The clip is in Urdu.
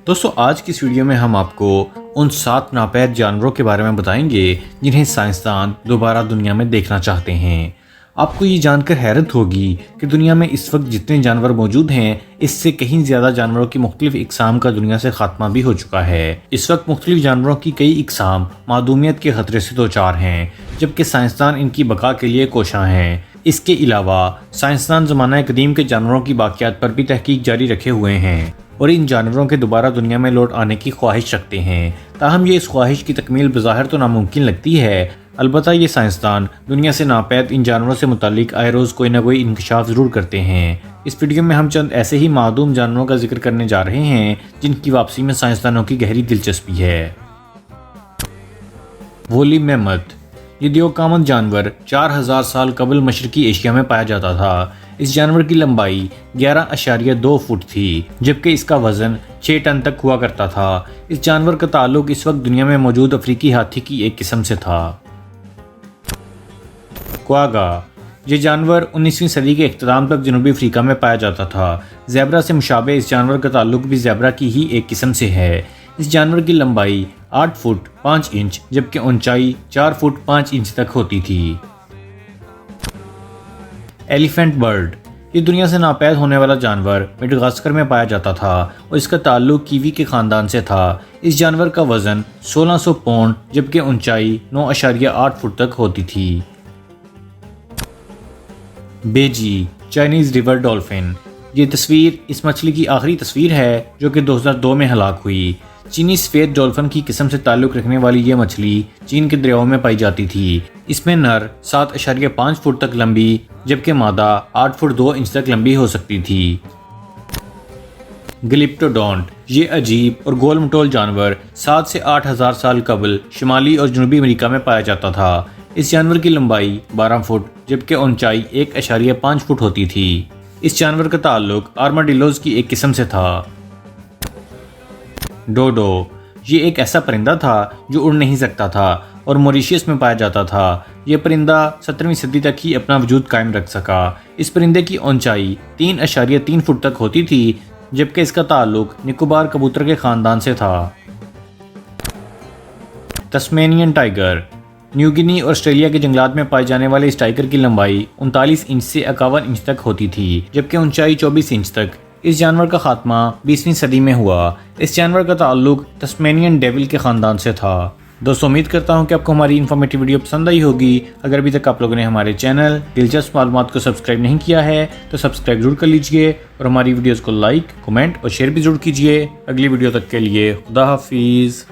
دوستو آج کی اس ویڈیو میں ہم آپ کو ان 7 ناپید جانوروں کے بارے میں بتائیں گے جنہیں سائنسدان دوبارہ دنیا میں دیکھنا چاہتے ہیں۔ آپ کو یہ جان کر حیرت ہوگی کہ دنیا میں اس وقت جتنے جانور موجود ہیں اس سے کہیں زیادہ جانوروں کی مختلف اقسام کا دنیا سے خاتمہ بھی ہو چکا ہے۔ اس وقت مختلف جانوروں کی کئی اقسام معدومیت کے خطرے سے دوچار ہیں، جبکہ سائنسدان ان کی بقا کے لیے کوشاں ہیں۔ اس کے علاوہ سائنسدان زمانہ قدیم کے جانوروں کی باقیات پر بھی تحقیق جاری رکھے ہوئے ہیں اور ان جانوروں کے دوبارہ دنیا میں لوٹ آنے کی خواہش رکھتے ہیں۔ تاہم یہ اس خواہش کی تکمیل بظاہر تو ناممکن لگتی ہے، البتہ یہ سائنسدان دنیا سے ناپید ان جانوروں سے متعلق آئے روز کوئی نہ کوئی انکشاف ضرور کرتے ہیں۔ اس ویڈیو میں ہم چند ایسے ہی معدوم جانوروں کا ذکر کرنے جا رہے ہیں جن کی واپسی میں سائنسدانوں کی گہری دلچسپی ہے۔ وولی میمتھ، یہ دیوقامت جانور 4000 سال قبل مشرقی ایشیا میں پایا جاتا تھا۔ اس جانور کی لمبائی 11.2 فٹ تھی، جبکہ اس کا وزن 6 ٹن تک ہوا کرتا تھا۔ اس جانور کا تعلق اس وقت دنیا میں موجود افریقی ہاتھی کی ایک قسم سے تھا۔ کوآگا، یہ جانور 19ویں صدی کے اختتام تک جنوبی افریقہ میں پایا جاتا تھا۔ زیبرا سے مشابہ اس جانور کا تعلق بھی زیبرا کی ہی ایک قسم سے ہے۔ اس جانور کی لمبائی 8 فٹ 5 انچ جبکہ اونچائی 4 فٹ 5 انچ تک ہوتی تھی۔ ایلیفینٹ برڈ، یہ دنیا سے ناپید ہونے والا جانور میڈغاسکر میں پایا جاتا تھا اور اس کا تعلق کیوی کے خاندان سے تھا۔ اس جانور کا وزن 1600 پاؤنڈ جبکہ اونچائی 9.8 فٹ تک ہوتی تھی۔ بیجی، چائنیز ریور ڈولفن، یہ تصویر اس مچھلی کی آخری تصویر ہے جو کہ 2002 میں ہلاک ہوئی۔ چینی سفید ڈولفن کی قسم سے تعلق رکھنے والی یہ مچھلی چین کے دریاؤں میں پائی جاتی تھی۔ اس میں نر 7.5 فٹ تک لمبی جبکہ مادہ 8 فٹ 2 انچ تک لمبی ہو سکتی تھی۔ گلیپٹوڈونٹ، یہ عجیب اور گول مٹول جانور 7 سے 8 ہزار سال قبل شمالی اور جنوبی امریکہ میں پایا جاتا تھا۔ اس جانور کی لمبائی 12 فٹ جبکہ اونچائی 1.5 فٹ ہوتی تھی۔ اس جانور کا تعلق آرماڈیلوز کی ایک قسم سے تھا۔ ڈوڈو، یہ ایک ایسا پرندہ تھا جو اڑ نہیں سکتا تھا اور موریشیس میں پایا جاتا تھا۔ یہ پرندہ 17ویں صدی تک ہی اپنا وجود قائم رکھ سکا۔ اس پرندے کی اونچائی 3.3 فٹ تک ہوتی تھی جبکہ اس کا تعلق نکوبار کبوتر کے خاندان سے تھا۔ تسمینین ٹائیگر، نیو گینی اور آسٹریلیا کے جنگلات میں پائے جانے والے اس ٹائیگر کی لمبائی 39 انچ سے 51 انچ تک ہوتی تھی جبکہ اونچائی 24 انچ تک۔ اس جانور کا خاتمہ 20ویں صدی میں ہوا۔ اس جانور کا تعلق تسمینین ڈیول کے خاندان سے تھا۔ دوستو امید کرتا ہوں کہ آپ کو ہماری انفارمیٹیو ویڈیو پسند آئی ہوگی۔ اگر ابھی تک آپ لوگوں نے ہمارے چینل دلچسپ معلومات کو سبسکرائب نہیں کیا ہے تو سبسکرائب ضرور کر لیجئے اور ہماری ویڈیوز کو لائک، کمنٹ اور شیئر بھی ضرور کیجئے۔ اگلی ویڈیو تک کے لیے خدا حافظ۔